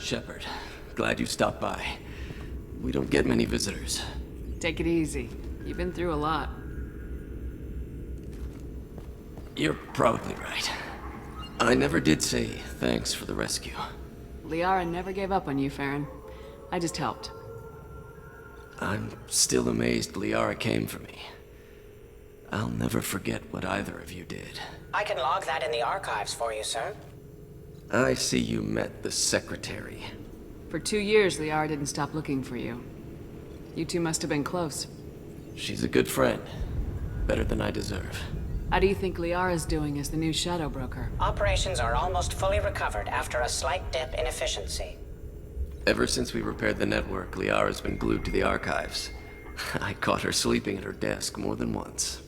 Shepard, glad you stopped by. We don't get many visitors. Take it easy. You've been through a lot. You're probably right. I never did say thanks for the rescue. Liara never gave up on you, Farron. I just helped. I'm still amazed Liara came for me. I'll never forget what either of you did. I can log that in the archives for you, sir. I see you met the Secretary. For 2 years, Liara didn't stop looking for you. You two must have been close. She's a good friend. Better than I deserve. How do you think Liara's doing as the new Shadow Broker? Operations are almost fully recovered after a slight dip in efficiency. Ever since we repaired the network, Liara's been glued to the archives. I caught her sleeping at her desk more than once.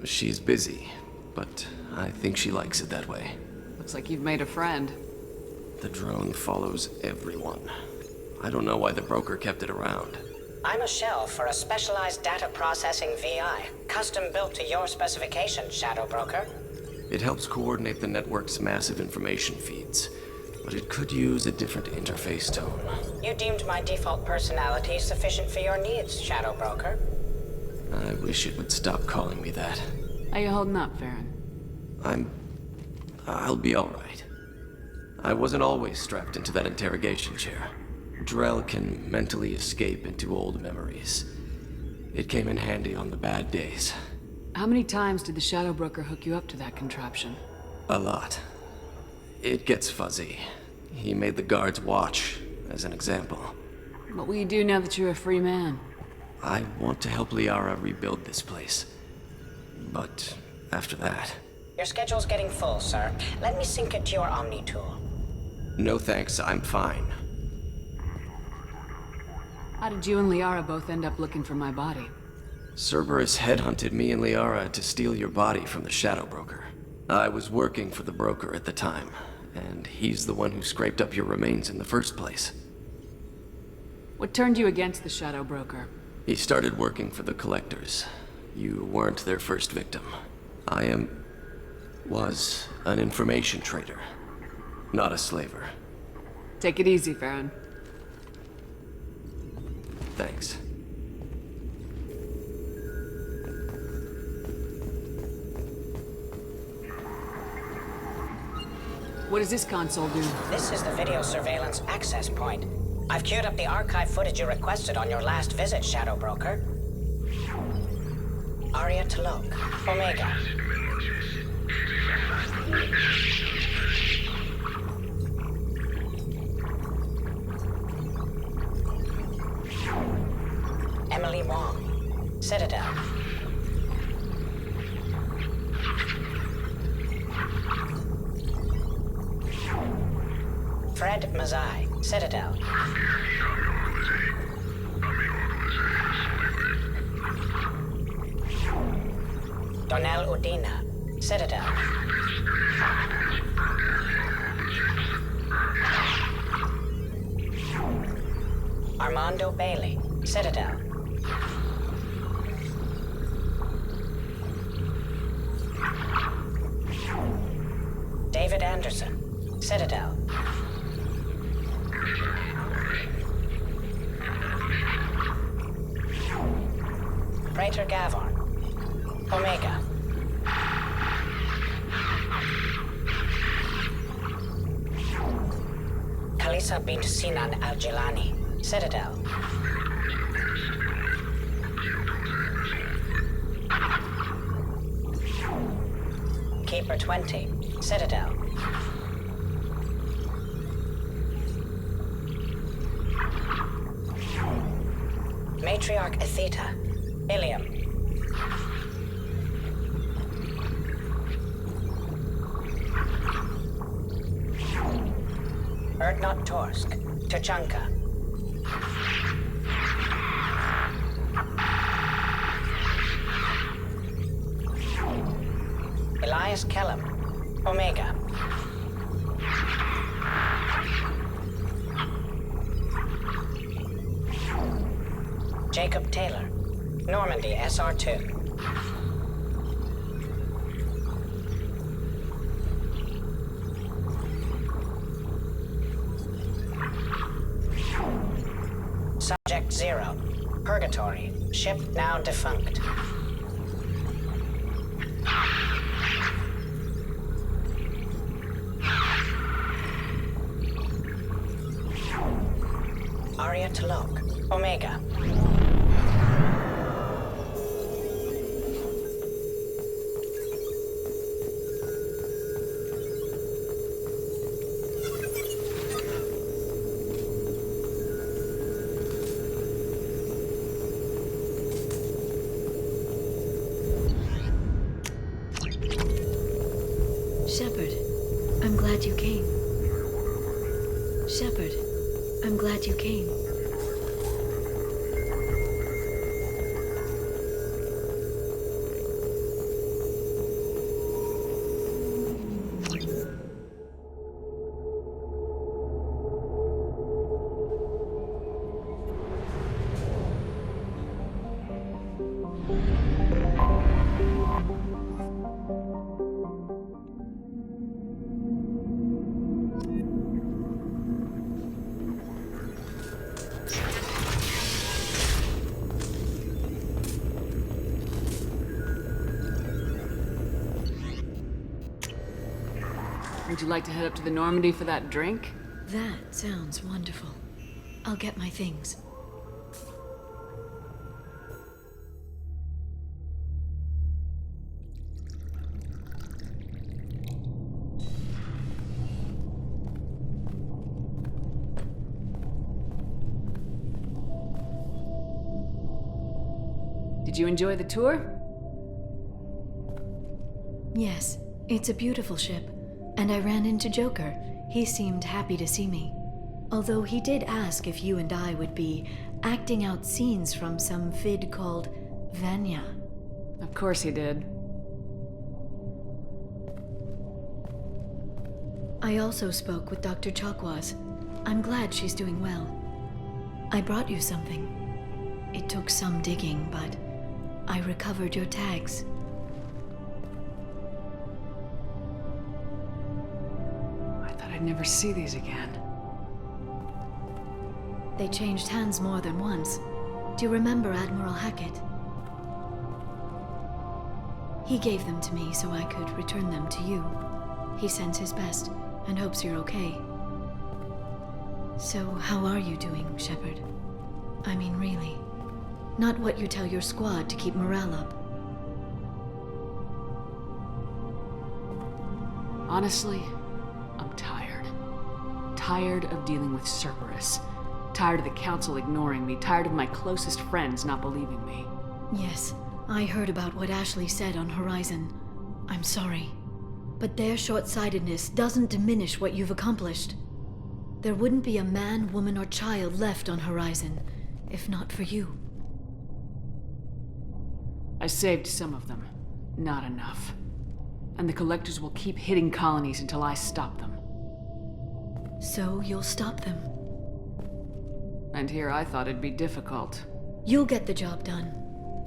She's busy, but I think she likes it that way. Looks like you've made a friend. The drone follows everyone. I don't know why the broker kept it around. I'm a shell for a specialized data processing VI, custom built to your specifications, Shadow Broker. It helps coordinate the network's massive information feeds, but it could use a different interface tone. You deemed my default personality sufficient for your needs, Shadow Broker. I wish it would stop calling me that. How you holding up, Farron? I'll be all right. I wasn't always strapped into that interrogation chair. Drell can mentally escape into old memories. It came in handy on the bad days. How many times did the Shadow Broker hook you up to that contraption? A lot. It gets fuzzy. He made the guards watch, as an example. What will you do now that you're a free man? I want to help Liara rebuild this place. But after that... Your schedule's getting full, sir. Let me sync it to your Omni tool. No thanks, I'm fine. How did you and Liara both end up looking for my body? Cerberus headhunted me and Liara to steal your body from the Shadow Broker. I was working for the broker at the time, and he's the one who scraped up your remains in the first place. What turned you against the Shadow Broker? He started working for the Collectors. You weren't their first victim. Was an information trader, not a slaver. Take it easy, Farron. Thanks. What does this console do? This is the video surveillance access point. I've queued up the archive footage you requested on your last visit, Shadow Broker. Aria Talok, Omega. Emily Wong, Citadel. Fred Mazai, Citadel. Donnell Udina, Citadel. Armando Bailey, Citadel. David Anderson, Citadel. Praetor Gavorn, Omega. Khalisa bint Sinan Al-Jilani, Citadel. Keeper 20, Citadel. Matriarch Atheta, Ilium. Erdnot Torsk, Tuchanka. Elias Kellum, Omega. Jacob Taylor, Normandy SR2. Subject 0. Purgatory. Ship now defunct. Aria to lock. Omega. Shepard, I'm glad you came. Shepard, I'm glad you came. Would you like to head up to the Normandy for that drink? That sounds wonderful. I'll get my things. Did you enjoy the tour? Yes, it's a beautiful ship. And I ran into Joker. He seemed happy to see me. Although he did ask if you and I would be acting out scenes from some vid called Vanya. Of course he did. I also spoke with Dr. Chakwas. I'm glad she's doing well. I brought you something. It took some digging, but I recovered your tags. I'd never see these again. They changed hands more than once. Do you remember Admiral Hackett? He gave them to me so I could return them to you. He sends his best and hopes you're okay. So, how are you doing, Shepard? I mean, really. Not what you tell your squad to keep morale up. Honestly, I'm tired. Tired of dealing with Cerberus. Tired of the Council ignoring me. Tired of my closest friends not believing me. Yes, I heard about what Ashley said on Horizon. I'm sorry. But their short-sightedness doesn't diminish what you've accomplished. There wouldn't be a man, woman, or child left on Horizon, if not for you. I saved some of them. Not enough. And the Collectors will keep hitting colonies until I stop them. So you'll stop them. And here I thought it'd be difficult. You'll get the job done.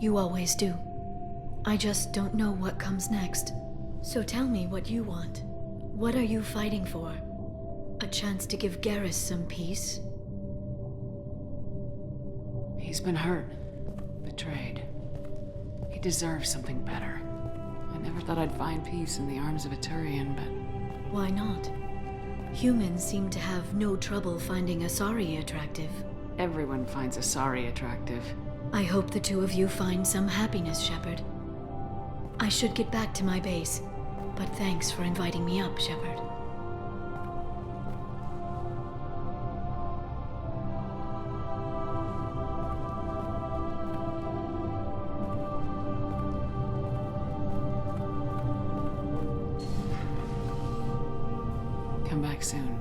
You always do. I just don't know what comes next. So tell me what you want. What are you fighting for? A chance to give Garrus some peace? He's been hurt. Betrayed. He deserves something better. I never thought I'd find peace in the arms of a Turian, but... Why not? Humans seem to have no trouble finding Asari attractive. Everyone finds Asari attractive. I hope the two of you find some happiness, Shepard. I should get back to my base, but thanks for inviting me up, Shepard. Come back soon.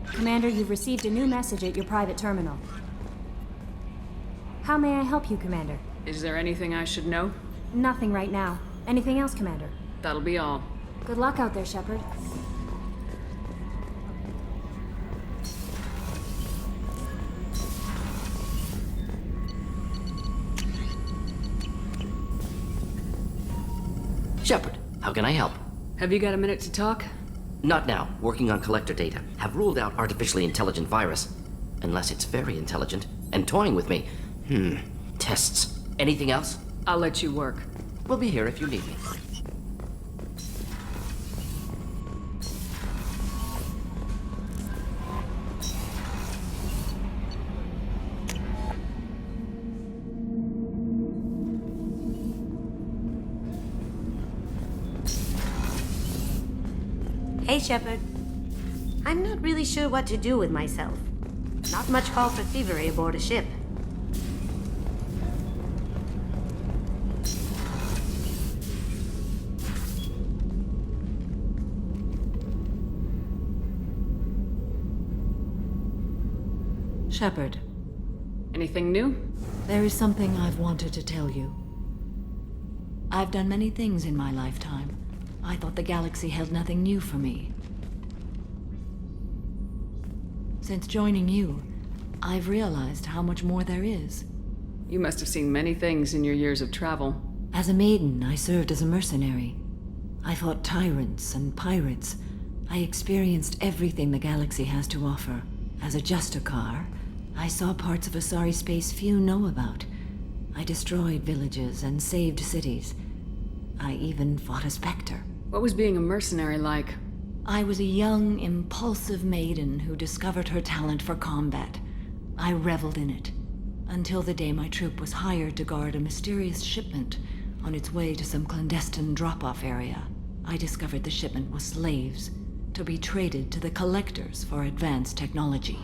Commander, you've received a new message at your private terminal. How may I help you, Commander? Is there anything I should know? Nothing right now. Anything else, Commander? That'll be all. Good luck out there, Shepard. Shepard, how can I help? Have you got a minute to talk? Not now. Working on collector data. Have ruled out artificially intelligent virus. Unless it's very intelligent and toying with me. Tests. Anything else? I'll let you work. We'll be here if you need me. Hey, Shepard. I'm not really sure what to do with myself. Not much call for thievery aboard a ship. Shepard, Anything new? there is something I've wanted to tell you. I've done many things in my lifetime. I thought the galaxy held nothing new for me. Since joining you, I've realized how much more there is. You must have seen many things in your years of travel. As a maiden, I served as a mercenary. I fought tyrants and pirates. I experienced everything the galaxy has to offer. As a Justicar, I saw parts of Asari space few know about. I destroyed villages and saved cities. I even fought a Spectre. What was being a mercenary like? I was a young, impulsive maiden who discovered her talent for combat. I reveled in it, until the day my troop was hired to guard a mysterious shipment on its way to some clandestine drop-off area. I discovered the shipment was slaves, to be traded to the collectors for advanced technology.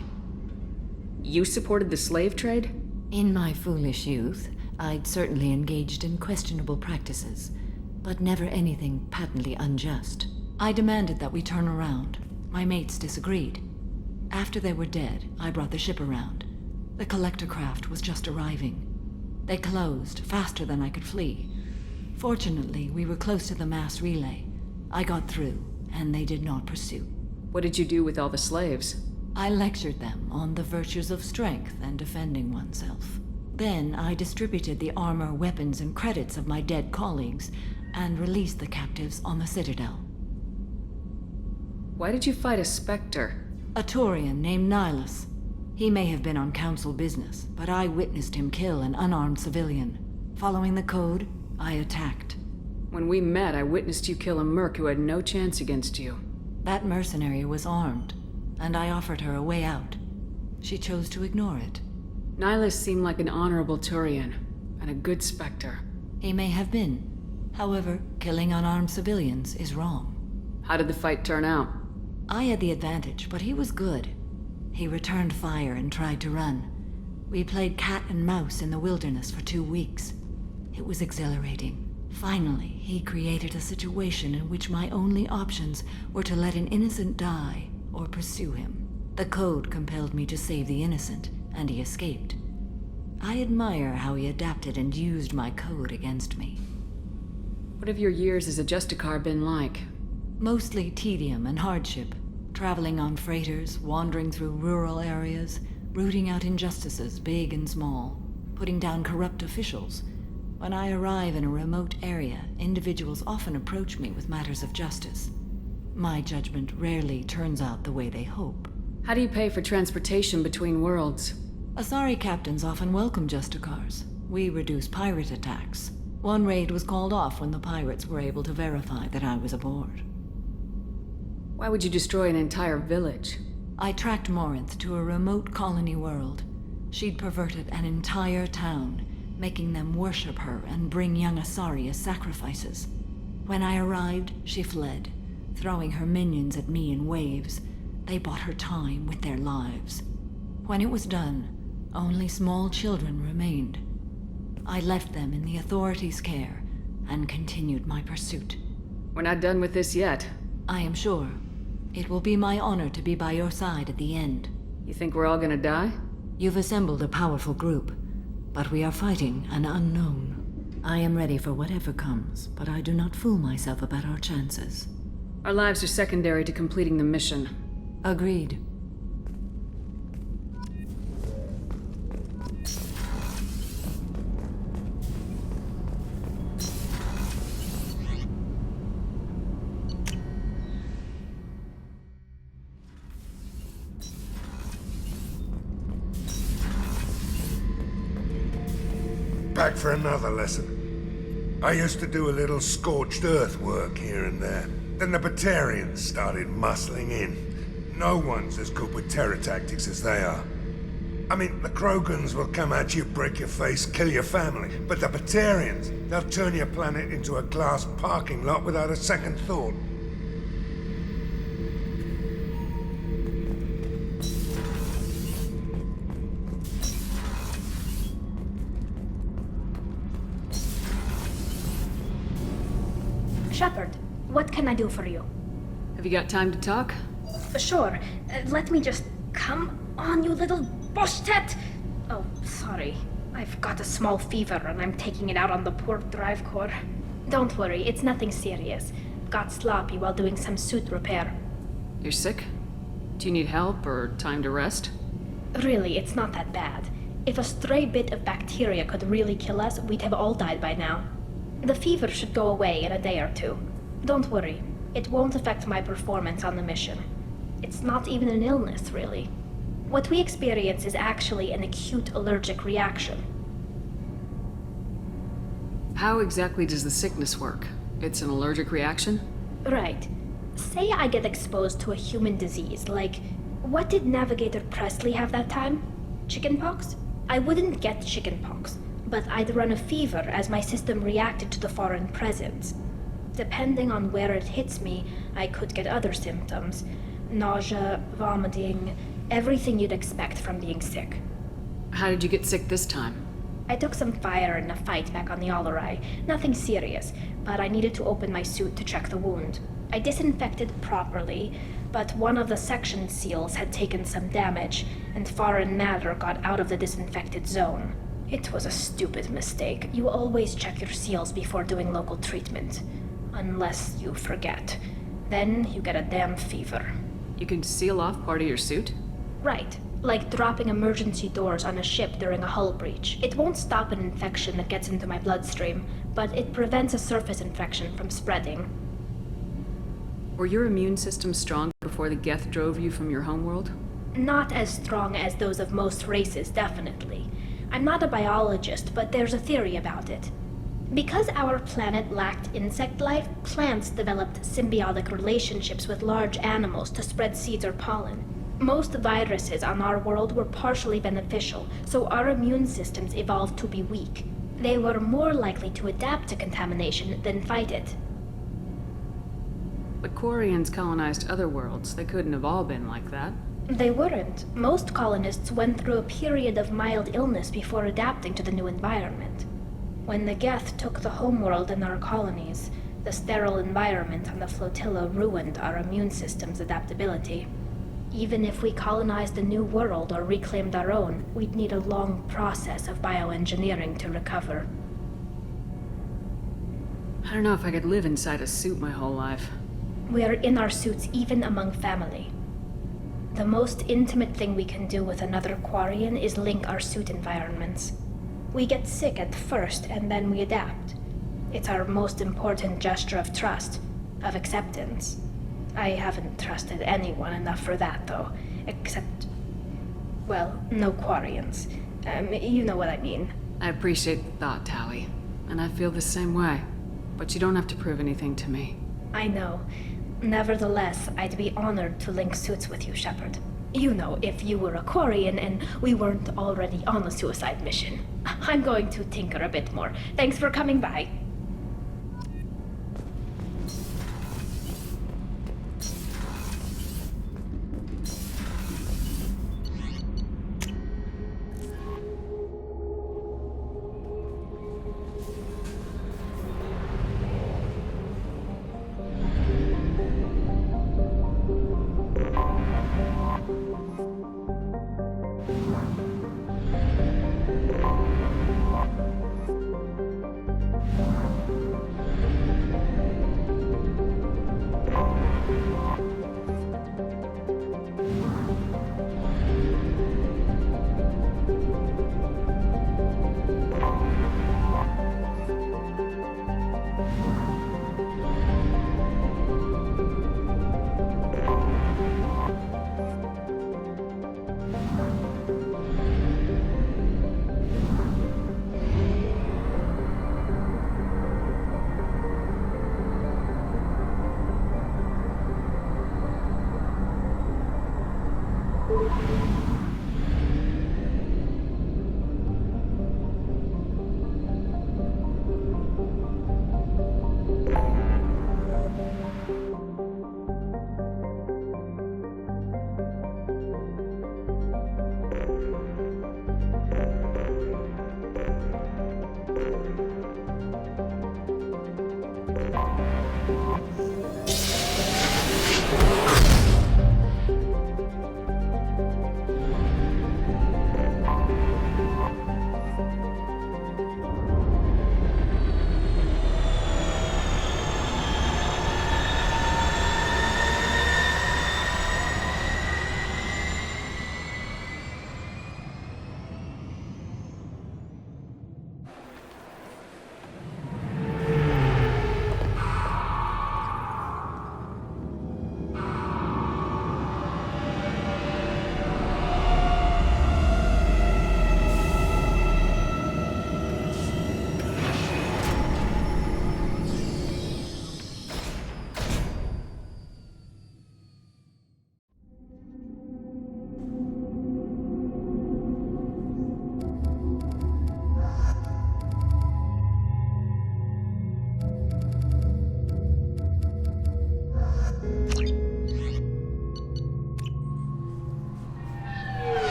You supported the slave trade? In my foolish youth, I'd certainly engaged in questionable practices, but never anything patently unjust. I demanded that we turn around. My mates disagreed. After they were dead, I brought the ship around. The collector craft was just arriving. They closed faster than I could flee. Fortunately, we were close to the mass relay. I got through, and they did not pursue. What did you do with all the slaves? I lectured them on the virtues of strength and defending oneself. Then I distributed the armor, weapons, and credits of my dead colleagues and released the captives on the Citadel. Why did you fight a Spectre? A Turian named Nihilus. He may have been on council business, but I witnessed him kill an unarmed civilian. Following the code, I attacked. When we met, I witnessed you kill a merc who had no chance against you. That mercenary was armed, and I offered her a way out. She chose to ignore it. Nihilus seemed like an honorable Turian, and a good Spectre. He may have been. However, killing unarmed civilians is wrong. How did the fight turn out? I had the advantage, but he was good. He returned fire and tried to run. We played cat and mouse in the wilderness for 2 weeks. It was exhilarating. Finally, he created a situation in which my only options were to let an innocent die or pursue him. The code compelled me to save the innocent, and he escaped. I admire how he adapted and used my code against me. What have your years as a Justicar been like? Mostly tedium and hardship. Traveling on freighters, wandering through rural areas, rooting out injustices, big and small, putting down corrupt officials. When I arrive in a remote area, individuals often approach me with matters of justice. My judgment rarely turns out the way they hope. How do you pay for transportation between worlds? Asari captains often welcome Justicars. We reduce pirate attacks. One raid was called off when the pirates were able to verify that I was aboard. Why would you destroy an entire village? I tracked Morinth to a remote colony world. She'd perverted an entire town, making them worship her and bring young Asari as sacrifices. When I arrived, she fled, throwing her minions at me in waves. They bought her time with their lives. When it was done, only small children remained. I left them in the authorities' care and continued my pursuit. We're not done with this yet. I am sure. It will be my honor to be by your side at the end. You think we're all gonna die? You've assembled a powerful group, but we are fighting an unknown. I am ready for whatever comes, but I do not fool myself about our chances. Our lives are secondary to completing the mission. Agreed. back for another lesson. I used to do a little scorched earth work here and there. Then the Batarians started muscling in. No one's as good with terror tactics as they are. I mean, the Krogans will come at you, break your face, kill your family. But the Batarians, they'll turn your planet into a glass parking lot without a second thought. Shepard, what can I do for you? Have you got time to talk? Sure. Let me just... Come on, you little boshtet! Oh, sorry. I've got a small fever and I'm taking it out on the poor drive core. Don't worry, it's nothing serious. Got sloppy while doing some suit repair. You're sick? Do you need help or time to rest? Really, it's not that bad. If a stray bit of bacteria could really kill us, we'd have all died by now. The fever should go away in a day or two. Don't worry, it won't affect my performance on the mission. It's not even an illness, really. What we experience is actually an acute allergic reaction. How exactly does the sickness work? It's an allergic reaction? Right. Say I get exposed to a human disease, like... What did Navigator Presley have that time? Chickenpox? I wouldn't get chickenpox, but I'd run a fever as my system reacted to the foreign presence. Depending on where it hits me, I could get other symptoms. Nausea, vomiting, everything you'd expect from being sick. How did you get sick this time? I took some fire in a fight back on the Allerai. Nothing serious, but I needed to open my suit to check the wound. I disinfected properly, but one of the section seals had taken some damage, and foreign matter got out of the disinfected zone. It was a stupid mistake. You always check your seals before doing local treatment. Unless you forget. Then you get a damn fever. You can seal off part of your suit? Right. Like dropping emergency doors on a ship during a hull breach. It won't stop an infection that gets into my bloodstream, but it prevents a surface infection from spreading. Were your immune system strong before the Geth drove you from your homeworld? Not as strong as those of most races, definitely. I'm not a biologist, but there's a theory about it. Because our planet lacked insect life, plants developed symbiotic relationships with large animals to spread seeds or pollen. Most viruses on our world were partially beneficial, so our immune systems evolved to be weak. They were more likely to adapt to contamination than fight it. The Quarians colonized other worlds. They couldn't have all been like that. They weren't. Most colonists went through a period of mild illness before adapting to the new environment. When the Geth took the homeworld and our colonies, the sterile environment on the flotilla ruined our immune system's adaptability. Even if we colonized a new world or reclaimed our own, we'd need a long process of bioengineering to recover. I don't know if I could live inside a suit my whole life. We are in our suits even among family. The most intimate thing we can do with another Quarian is link our suit environments. We get sick at first, and then we adapt. It's our most important gesture of trust, of acceptance. I haven't trusted anyone enough for that, though. Except... well, no Quarians. You know what I mean. I appreciate the thought, Tally. And I feel the same way. But you don't have to prove anything to me. I know. Nevertheless, I'd be honored to link suits with you, Shepard. You know, if you were a Quarian and we weren't already on a suicide mission. I'm going to tinker a bit more. Thanks for coming by.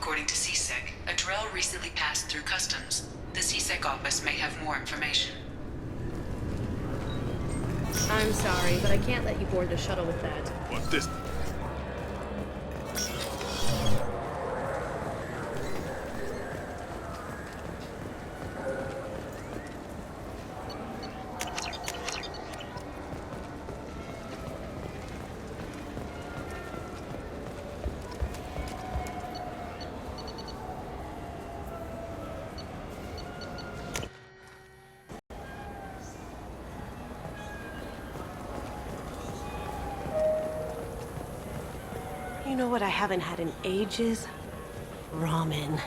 According to CSEC, a Drell recently passed through customs. The CSEC office may have more information. I'm sorry, but I can't let you board the shuttle with that. What's this? You know what I haven't had in ages? Ramen.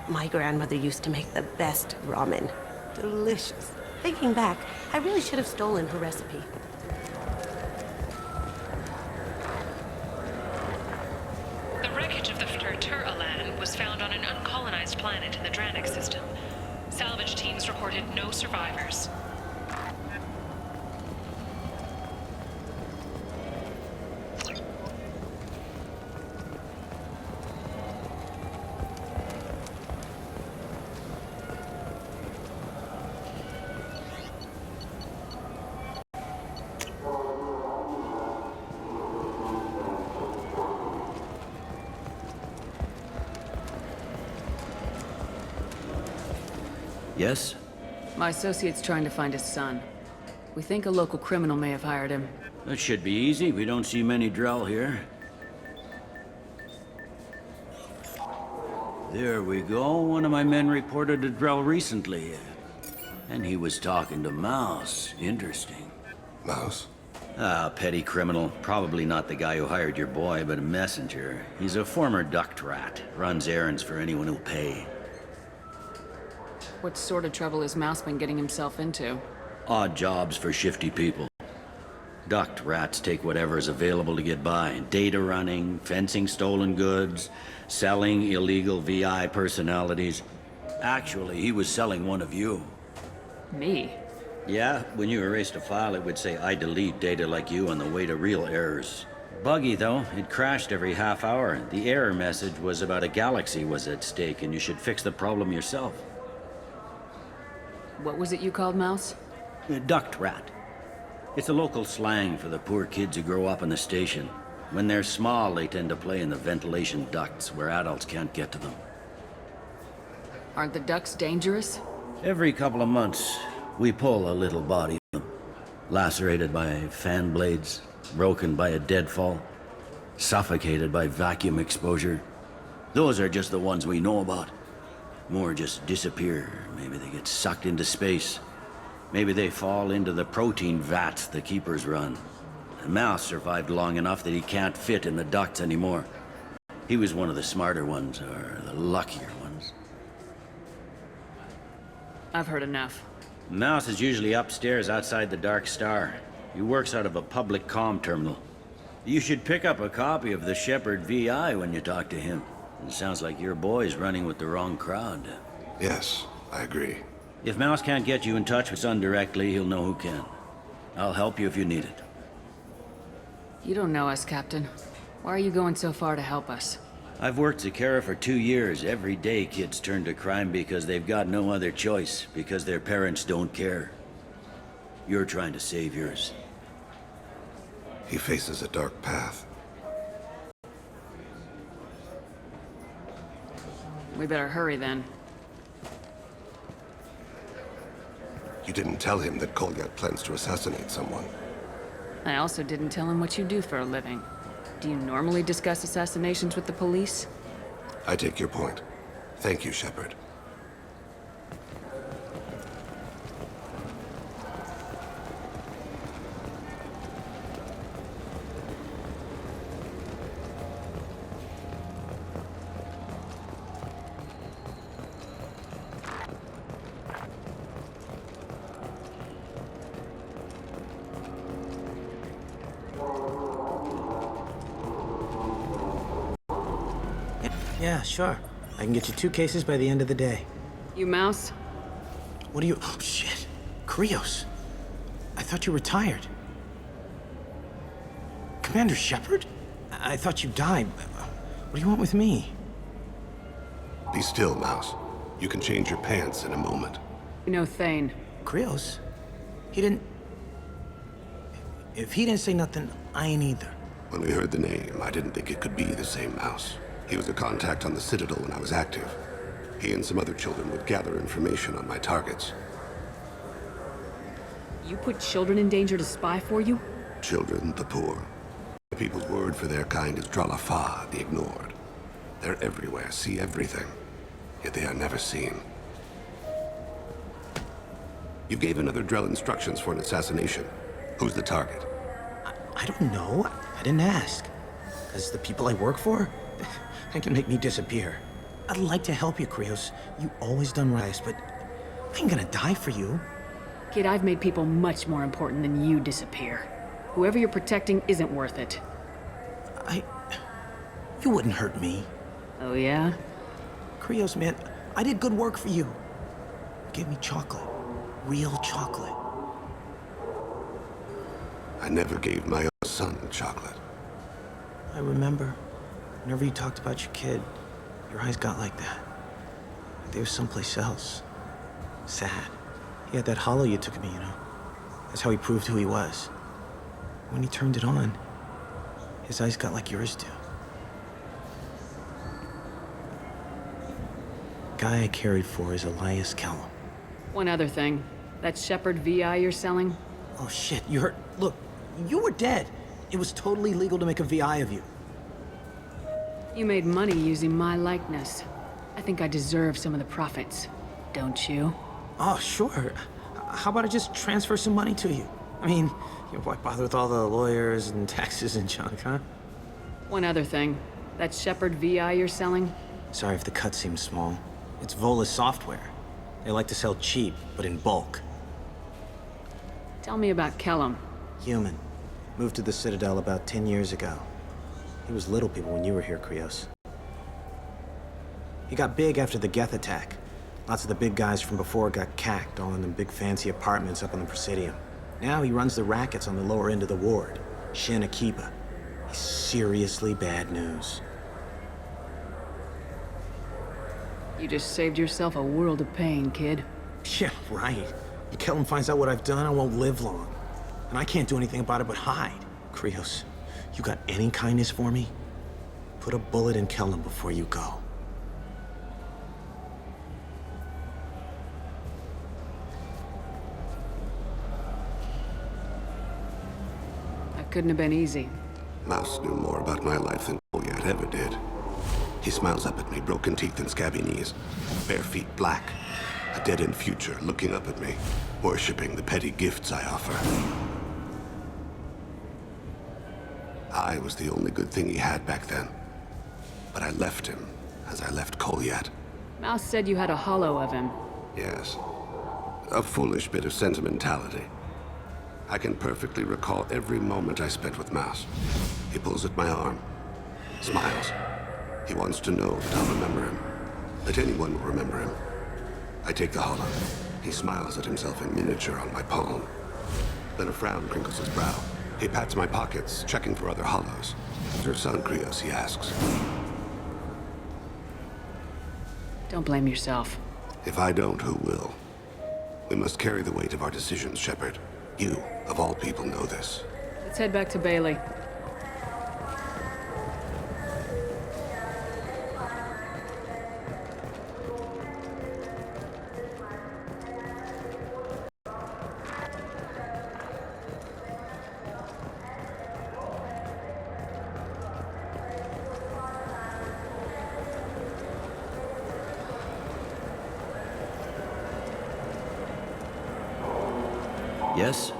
My grandmother used to make the best ramen. Delicious. Thinking back, I really should have stolen her recipe. The wreckage of the Tur-Alan was found on an uncolonized planet in the Dranik system. Salvage teams reported no survivors. Yes? My associate's trying to find his son. We think a local criminal may have hired him. That should be easy. We don't see many Drell here. There we go. One of my men reported a Drell recently. And he was talking to Mouse. Interesting. Mouse? Ah, petty criminal. Probably not the guy who hired your boy, but a messenger. He's a former duct rat. Runs errands for anyone who'll pay. What sort of trouble has Mouse been getting himself into? Odd jobs for shifty people. Duct rats take whatever is available to get by. Data running, fencing stolen goods, selling illegal VI personalities. Actually, he was selling one of you. Me? Yeah, when you erased a file, it would say, I delete data like you on the way to real errors. Buggy, though. It crashed every half hour. The error message was about a galaxy was at stake, and you should fix the problem yourself. What was it you called Mouse? A duct rat. It's a local slang for the poor kids who grow up in the station. When they're small, they tend to play in the ventilation ducts where adults can't get to them. Aren't the ducts dangerous? Every couple of months, we pull a little body of them. Lacerated by fan blades, broken by a deadfall, suffocated by vacuum exposure. Those are just the ones we know about. More just disappear. Maybe they get sucked into space. Maybe they fall into the protein vats the keepers run. And Mouse survived long enough that he can't fit in the ducts anymore. He was one of the smarter ones, or the luckier ones. I've heard enough. Mouse is usually upstairs outside the Dark Star. He works out of a public comm terminal. You should pick up a copy of the Shepherd VI when you talk to him. It sounds like your boy's running with the wrong crowd. Yes, I agree. If Mouse can't get you in touch with Son directly, he'll know who can. I'll help you if you need it. You don't know us, Captain. Why are you going so far to help us? I've worked Zakera for 2 years. Every day kids turn to crime because they've got no other choice, because their parents don't care. You're trying to save yours. He faces a dark path. We better hurry then. You didn't tell him that Kolgat plans to assassinate someone. I also didn't tell him what you do for a living. Do you normally discuss assassinations with the police? I take your point. Thank you, Shepard. Yeah, sure. I can get you 2 cases by the end of the day. You Mouse? What do you... Oh, shit. Krios. I thought you retired. Commander Shepard? I thought you died. What do you want with me? Be still, Mouse. You can change your pants in a moment. You know Thane. Krios? He didn't... If he didn't say nothing, I ain't either. When we heard the name, I didn't think it could be the same Mouse. He was a contact on the Citadel when I was active. He and some other children would gather information on my targets. You put children in danger to spy for you? Children, the poor. The people's word for their kind is Dralafa, the ignored. They're everywhere, see everything. Yet they are never seen. You gave another Drell instructions for an assassination. Who's the target? I don't know. I didn't ask. As the people I work for, they can make me disappear. I'd like to help you, Krios. You always done right, but I ain't gonna die for you. Kid, I've made people much more important than you disappear. Whoever you're protecting isn't worth it. You wouldn't hurt me. Oh, yeah? Krios, man, I did good work for you. You gave me chocolate. Real chocolate. I never gave my own son chocolate. I remember. Whenever you talked about your kid, your eyes got like that. Like they were someplace else. Sad. He had that hollow you took of me, you know? That's how he proved who he was. When he turned it on, his eyes got like yours do. The guy I carried for is Elias Kellum. One other thing. That Shepherd VI you're selling? Oh shit, you heard? Look, you were dead. It was totally legal to make a VI of you. You made money using my likeness. I think I deserve some of the profits. Don't you? Oh, sure. How about I just transfer some money to you? I mean, why bother with all the lawyers and taxes and junk, huh? One other thing. That Shepherd VI you're selling? Sorry if the cut seems small. It's Volus software. They like to sell cheap, but in bulk. Tell me about Kellum. Human. Moved to the Citadel about 10 years ago. He was little people when you were here, Krios. He got big after the Geth attack. Lots of the big guys from before got cacked, all in them big fancy apartments up on the Presidium. Now he runs the rackets on the lower end of the ward, Shin Akiba. He's seriously bad news. You just saved yourself a world of pain, kid. Yeah, right. If Kellum finds out what I've done, I won't live long. And I can't do anything about it but hide. Krios, you got any kindness for me? Put a bullet in Kellum before you go. That couldn't have been easy. Mouse knew more about my life than Goliath ever did. He smiles up at me, broken teeth and scabby knees, bare feet black, a dead-end future looking up at me, worshipping the petty gifts I offer. I was the only good thing he had back then, but I left him as I left Goliath. Mouse said you had a hollow of him. Yes, a foolish bit of sentimentality. I can perfectly recall every moment I spent with Mouse. He pulls at my arm, smiles. He wants to know that I'll remember him, that anyone will remember him. I take the hollow. He smiles at himself in miniature on my palm. Then a frown crinkles his brow. He pats my pockets, checking for other hollows. Your son, Krios, he asks. Don't blame yourself. If I don't, who will? We must carry the weight of our decisions, Shepard. You, of all people, know this. Let's head back to Bailey. Yes?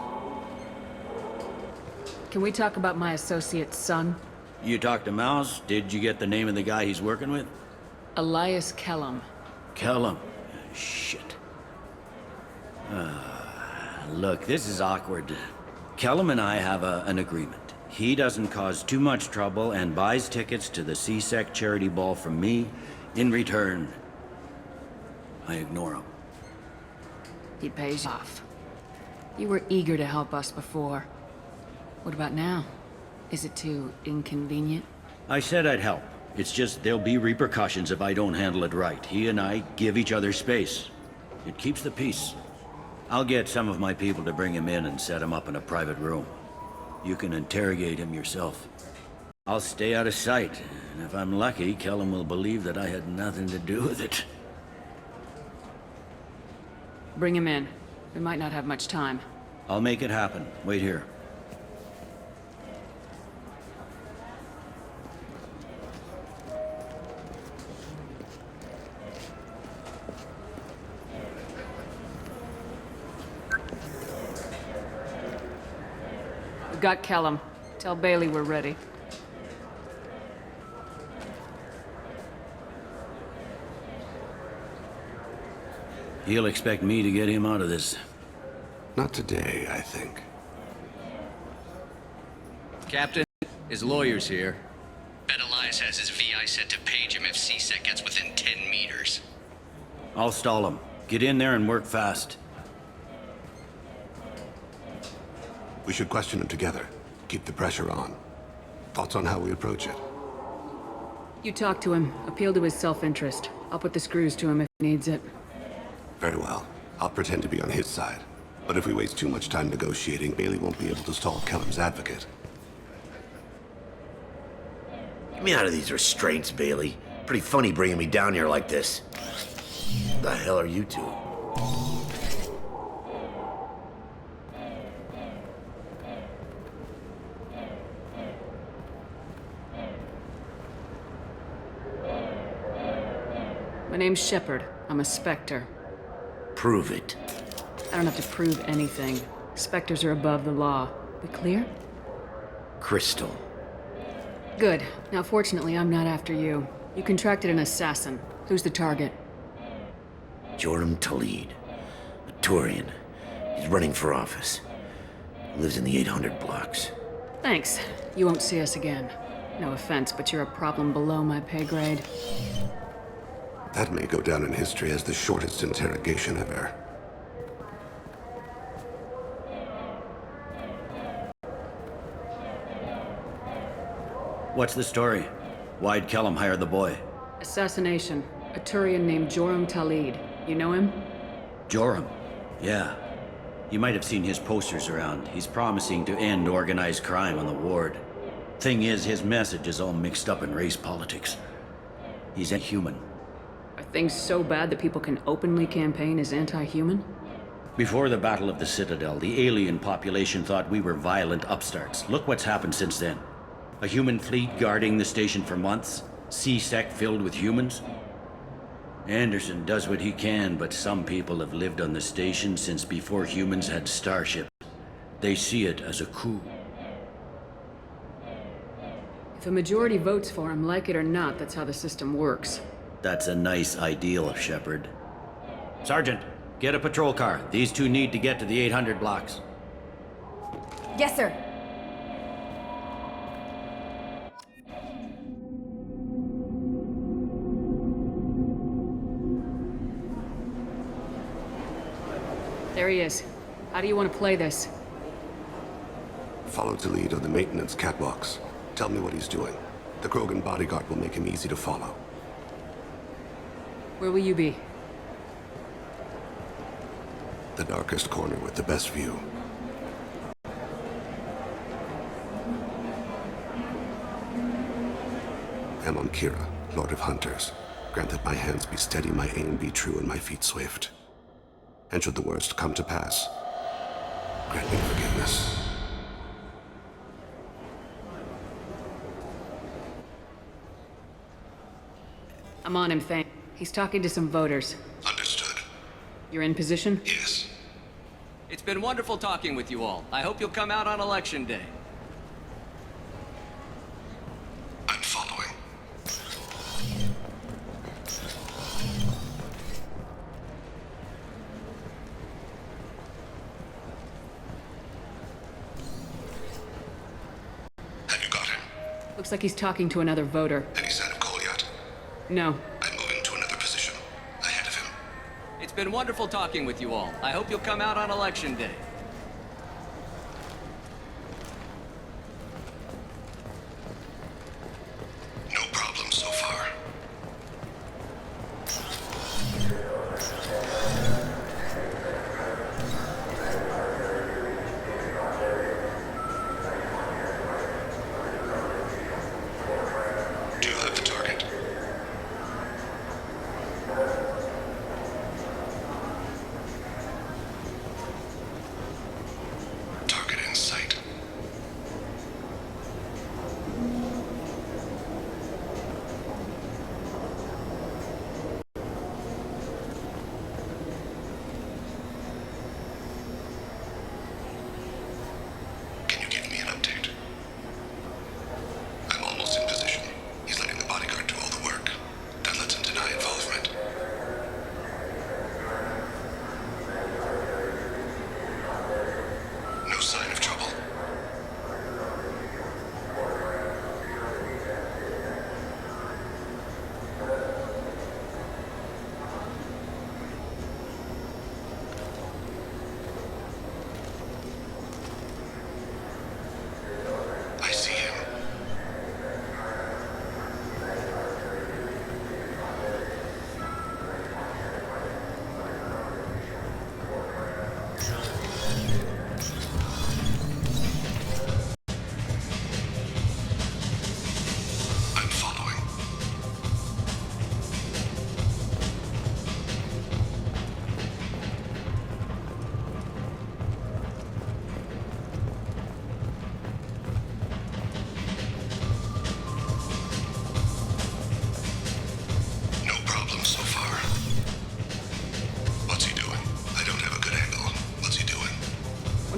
Can we talk about my associate's son? You talked to Mouse? Did you get the name of the guy he's working with? Elias Kellum. Kellum. Shit. Look, this is awkward. Kellum and I have an agreement. He doesn't cause too much trouble and buys tickets to the C-Sec charity ball from me. In return, I ignore him. He pays off. You were eager to help us before. What about now? Is it too inconvenient? I said I'd help. It's just there'll be repercussions if I don't handle it right. He and I give each other space. It keeps the peace. I'll get some of my people to bring him in and set him up in a private room. You can interrogate him yourself. I'll stay out of sight, and if I'm lucky, Kellum will believe that I had nothing to do with it. Bring him in. We might not have much time. I'll make it happen. Wait here. We got Kellum. Tell Bailey we're ready. He'll expect me to get him out of this. Not today, I think. Captain, his lawyer's here. Bet Elias has his VI set to page him if C-Sec gets within 10 meters. I'll stall him. Get in there and work fast. We should question him together. Keep the pressure on. Thoughts on how we approach it? You talk to him. Appeal to his self-interest. I'll put the screws to him if he needs it. Very well. I'll pretend to be on his side. But if we waste too much time negotiating, Bailey won't be able to stall Kellum's advocate. Get me out of these restraints, Bailey. Pretty funny bringing me down here like this. What the hell are you two? My name's Shepard. I'm a Spectre. Prove it. I don't have to prove anything. Spectres are above the law. We clear? Crystal. Good. Now, fortunately, I'm not after you. You contracted an assassin. Who's the target? Joram Talid. A Turian. He's running for office. Lives in the 800 blocks. Thanks. You won't see us again. No offense, but you're a problem below my pay grade. That may go down in history as the shortest interrogation ever. What's the story? Why'd Kellum hire the boy? Assassination. A Turian named Joram Talid. You know him? Joram? Yeah. You might have seen his posters around. He's promising to end organized crime on the ward. Thing is, his message is all mixed up in race politics. He's inhuman. Are things so bad that people can openly campaign as anti-human? Before the Battle of the Citadel, the alien population thought we were violent upstarts. Look what's happened since then. A human fleet guarding the station for months. C-Sec filled with humans. Anderson does what he can, but some people have lived on the station since before humans had starships. They see it as a coup. If a majority votes for him, like it or not, that's how the system works. That's a nice ideal, Shepard. Sergeant, get a patrol car. These two need to get to the 800 blocks. Yes, sir. There he is. How do you want to play this? Follow Talid on the maintenance catwalks. Tell me what he's doing. The Krogan bodyguard will make him easy to follow. Where will you be? The darkest corner with the best view. I'm on Kira, Lord of Hunters. Grant that my hands be steady, my aim be true, and my feet swift. And should the worst come to pass, grant me forgiveness. I'm on him, Thane. He's talking to some voters. Understood. You're in position? Yes. It's been wonderful talking with you all. I hope you'll come out on Election Day. I'm following. Have you got him? Looks like he's talking to another voter. Any sign of Kolyat? No. I'm moving to another position. Ahead of him. It's been wonderful talking with you all. I hope you'll come out on Election Day. No problem so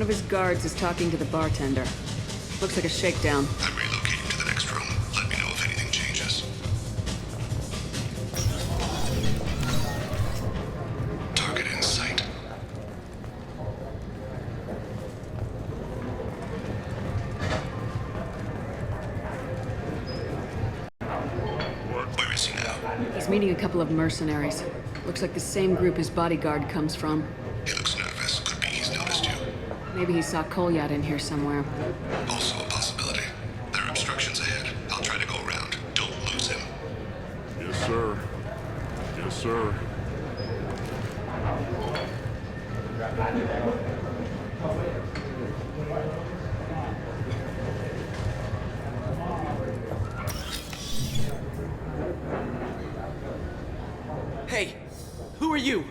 of his guards is talking to the bartender. Looks like a shakedown. I'm relocating to the next room. Let me know if anything changes. Target in sight. Where is he now? He's meeting a couple of mercenaries. Looks like the same group his bodyguard comes from. He looks nervous. Could be he's noticed you. Maybe he saw Kolyat in here somewhere. Also a possibility. There are obstructions ahead. I'll try to go around. Don't lose him. Yes, sir. Yes, sir. Hey, who are you?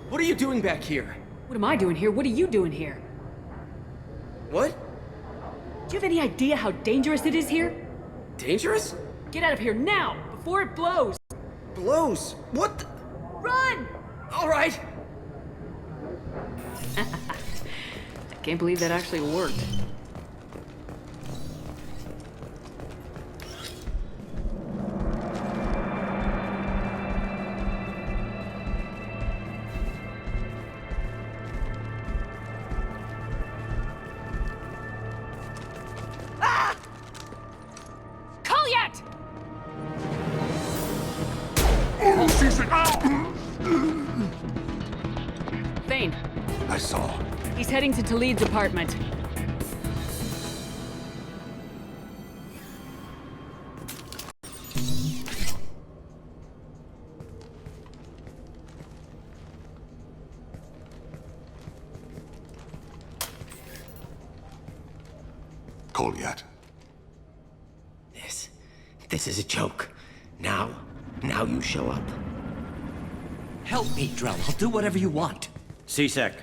What are you doing back here? What am I doing here? What are you doing here? What? Do you have any idea how dangerous it is here? Dangerous? Get out of here now, before it blows! Blows? What the? Run! All right. I can't believe that actually worked. Thane. I saw. He's heading to Talid's apartment. Kolyat. This is a joke. Now you show up. Help me, Drell. I'll do whatever you want. C-Sec,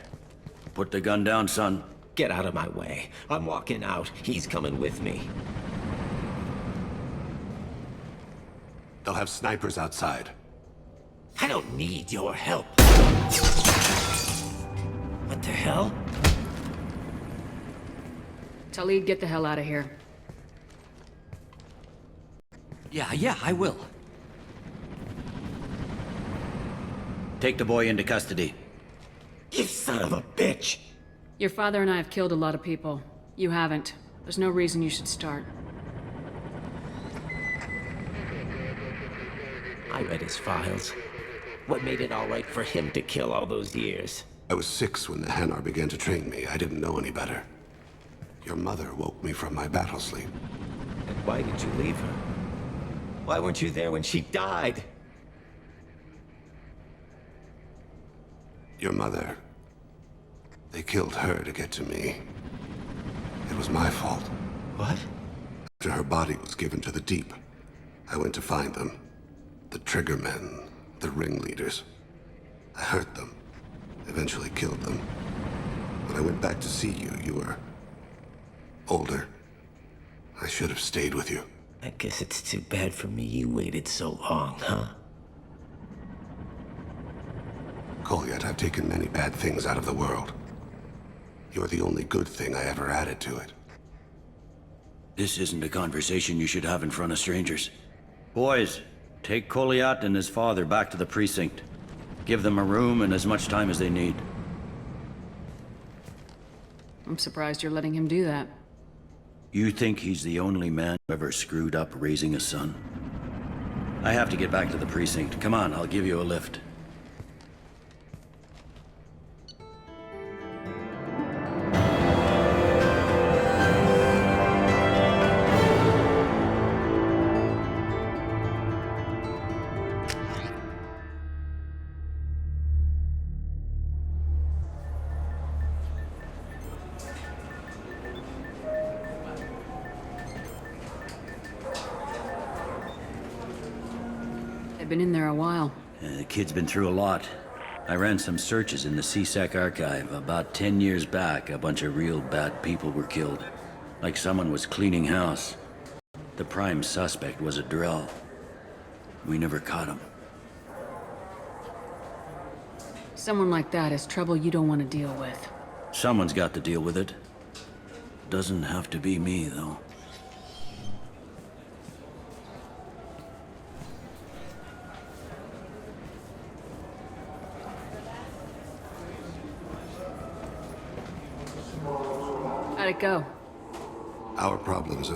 put the gun down, son. Get out of my way. I'm walking out. He's coming with me. They'll have snipers outside. I don't need your help. What the hell? Talid, get the hell out of here. Yeah, I will. Take the boy into custody. You son of a bitch! Your father and I have killed a lot of people. You haven't. There's no reason you should start. I read his files. What made it all right for him to kill all those years? I was 6 when the Hanar began to train me. I didn't know any better. Your mother woke me from my battle sleep. And why did you leave her? Why weren't you there when she died? Your mother. They killed her to get to me. It was my fault. What? After her body was given to the deep, I went to find them. The triggermen, the ringleaders. I hurt them. Eventually killed them. When I went back to see you, you were older. I should have stayed with you. I guess it's too bad for me you waited so long, huh? Kolyat, I've taken many bad things out of the world. You're the only good thing I ever added to it. This isn't a conversation you should have in front of strangers. Boys, take Kolyat and his father back to the precinct. Give them a room and as much time as they need. I'm surprised you're letting him do that. You think he's the only man who ever screwed up raising a son? I have to get back to the precinct. Come on, I'll give you a lift. They've been in there a while. The kid's been through a lot. I ran some searches in the C-Sec archive. About 10 years back, a bunch of real bad people were killed. Like someone was cleaning house. The prime suspect was a Drell. We never caught him. Someone like that is trouble you don't want to deal with. Someone's got to deal with it. Doesn't have to be me, though. How'd it go? Our problems,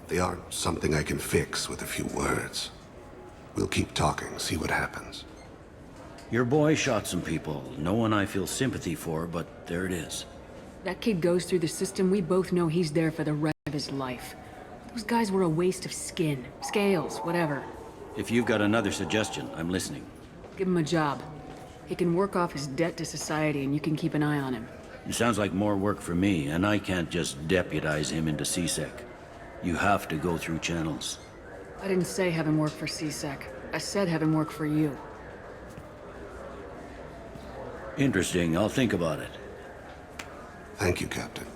they aren't something I can fix with a few words. We'll keep talking, see what happens. Your boy shot some people. No one I feel sympathy for, but there it is. That kid goes through the system, we both know he's there for the rest of his life. Those guys were a waste of skin, scales, whatever. If you've got another suggestion, I'm listening. Give him a job. He can work off his debt to society and you can keep an eye on him. It sounds like more work for me, and I can't just deputize him into CSEC. You have to go through channels. I didn't say have him work for CSEC. I said have him work for you. Interesting. I'll think about it. Thank you, Captain.